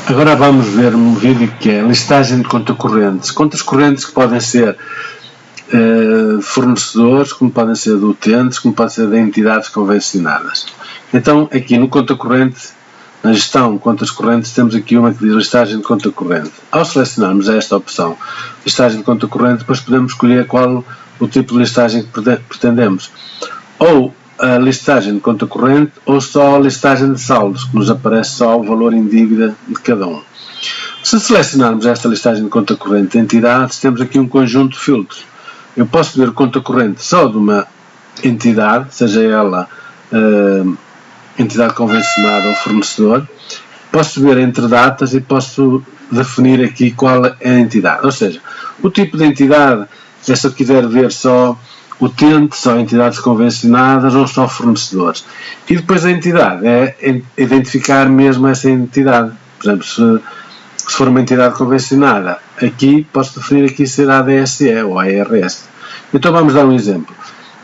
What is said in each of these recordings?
Agora vamos ver um vídeo que é listagem de contas correntes. Contas correntes que podem ser fornecedores, como podem ser de utentes, como podem ser de entidades convencionadas. Então, aqui no conta corrente, na gestão de contas correntes, temos aqui uma que diz listagem de conta corrente. Ao selecionarmos esta opção, listagem de conta corrente, depois podemos escolher qual o tipo de listagem que pretendemos. Ou a listagem de conta corrente, ou só a listagem de saldos, que nos aparece só o valor em dívida de cada um. Se selecionarmos esta listagem de conta corrente de entidades, temos aqui um conjunto de filtros. Eu posso ver conta corrente só de uma entidade, seja ela entidade convencionada ou fornecedor. Posso ver entre datas e posso definir aqui qual é a entidade. Ou seja, o tipo de entidade é se eu quiser ver só utente, só entidades convencionadas ou só fornecedores. E depois a entidade é identificar mesmo essa entidade. Por exemplo, se for uma entidade convencionada, aqui posso definir aqui ser ADSE ou ARS. Então vamos dar um exemplo.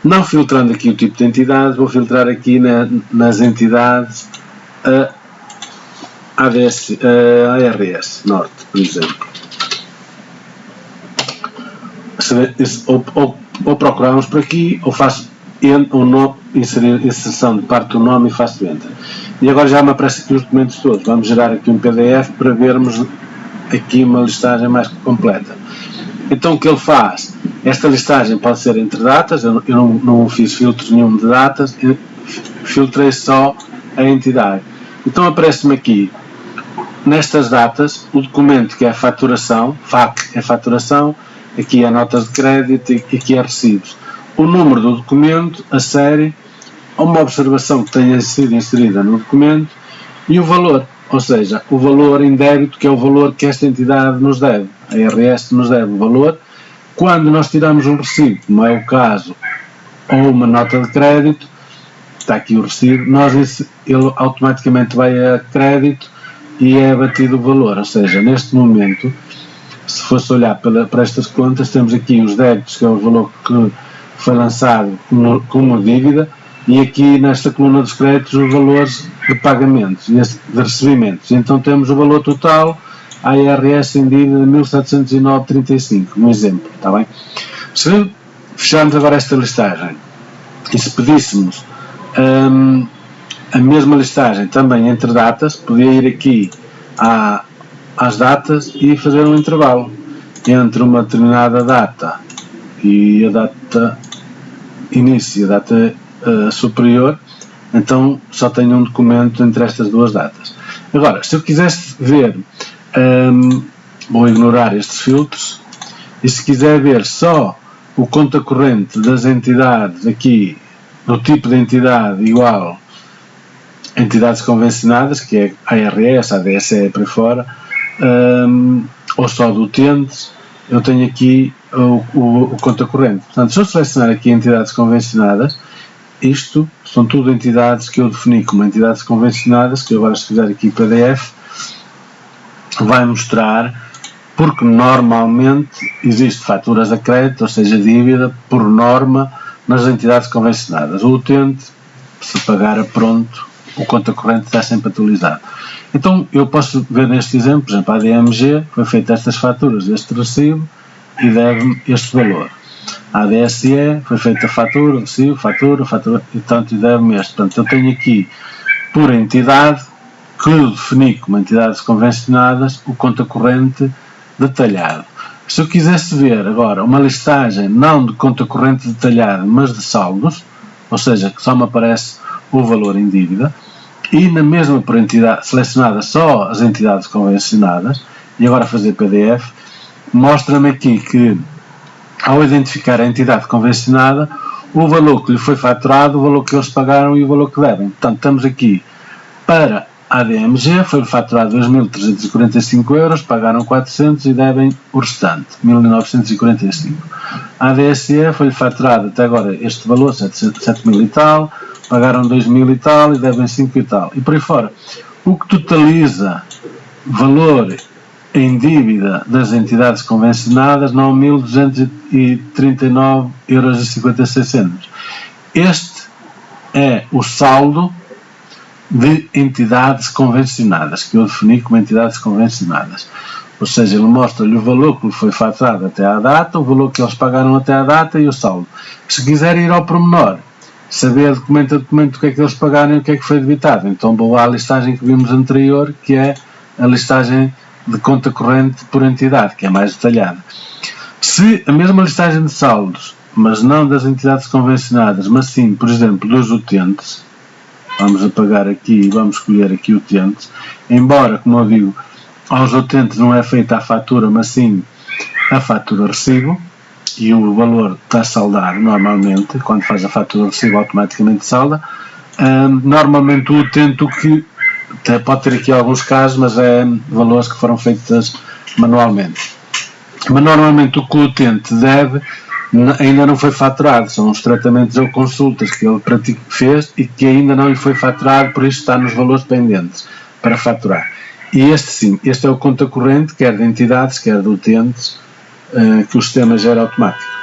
Não filtrando aqui o tipo de entidade, vou filtrar aqui nas entidades ARS Norte, por exemplo. Ou procuramos por aqui, ou faço inserção de parte do nome e faço Enter. E agora já me aparecem aqui os documentos todos. Vamos gerar aqui um PDF para vermos aqui uma listagem mais completa. Então o que ele faz? Esta listagem pode ser entre datas, eu não fiz filtros nenhum de datas, eu filtrei só a entidade. Então aparece-me aqui, nestas datas, o documento que é a faturação, FAC é faturação, aqui é notas de crédito e aqui é recibos. O número do documento, a série, uma observação que tenha sido inserida no documento e o valor, ou seja, o valor em débito, que é o valor que esta entidade nos deve. A IRS nos deve o valor. Quando nós tiramos um recibo, como é o caso, ou uma nota de crédito, está aqui o recibo, ele automaticamente vai a crédito e é abatido o valor. Ou seja, neste momento, se fosse olhar para estas contas, temos aqui os débitos, que é o valor que foi lançado como dívida, e aqui nesta coluna dos créditos os valores de pagamentos e de recebimentos. Então temos o valor total, a IRS em dívida de 1709,35, um exemplo, está bem? Se fecharmos agora esta listagem e se pedíssemos a mesma listagem também entre datas, podia ir aqui às datas e fazer um intervalo entre uma determinada data e a data início e a data superior, então só tenho um documento entre estas duas datas. Agora, se eu quisesse ver, vou ignorar estes filtros, e se quiser ver só o conta corrente das entidades aqui, do tipo de entidade igual entidades convencionadas, que é ARS, ADSE para fora, ou só de utentes, eu tenho aqui o conta corrente. Portanto, se eu selecionar aqui entidades convencionadas, isto são tudo entidades que eu defini como entidades convencionadas, que agora se fizer aqui PDF, vai mostrar, porque normalmente existe faturas a crédito, ou seja, dívida, por norma, nas entidades convencionadas. O utente, se pagar a pronto, o conta corrente está sempre atualizado. Então, eu posso ver neste exemplo, por exemplo, a ADMG, foi feita estas faturas deste recibo e deve-me este valor. A ADSE, foi feita a fatura, recibo, fatura, e tanto deve-me este. Portanto, eu tenho aqui, por entidade, que eu defini como entidades convencionadas, o conta corrente detalhado. Se eu quisesse ver agora uma listagem, não de conta corrente detalhada, mas de saldos, ou seja, que só me aparece o valor em dívida, e na mesma por entidade, selecionada só as entidades convencionadas, e agora fazer PDF, mostra-me aqui que, ao identificar a entidade convencionada, o valor que lhe foi faturado, o valor que eles pagaram e o valor que devem. Portanto, estamos aqui para a ADMG, foi-lhe faturado 2.345 euros, pagaram 400 e devem o restante, 1.945. A ADSE foi-lhe faturado até agora este valor, 7.000 e tal, pagaram 2.000 e tal e devem 5 e tal. E por aí fora, o que totaliza valor em dívida das entidades convencionadas, não 1.239,56 euros. Este é o saldo de entidades convencionadas, que eu defini como entidades convencionadas. Ou seja, ele mostra-lhe o valor que lhe foi faturado até à data, o valor que eles pagaram até à data e o saldo. Se quiser ir ao pormenor, saber documento a documento o que é que eles pagaram e o que é que foi debitado, então vou à listagem que vimos anterior, que é a listagem de conta corrente por entidade, que é mais detalhada. Se a mesma listagem de saldos, mas não das entidades convencionadas, mas sim, por exemplo, dos utentes, vamos apagar aqui e vamos escolher aqui utentes, embora, como eu digo, aos utentes não é feita a fatura, mas sim a fatura recibo, e o valor está saldado normalmente, quando faz a fatura recibo automaticamente salda. Normalmente o utente, o que pode ter aqui alguns casos, mas é valores que foram feitos manualmente. Mas normalmente o que o utente deve ainda não foi faturado, são os tratamentos ou consultas que ele fez e que ainda não lhe foi faturado, por isso está nos valores pendentes para faturar. E este sim, este é o conta corrente, quer de entidades, quer de utentes, que o sistema gera automático.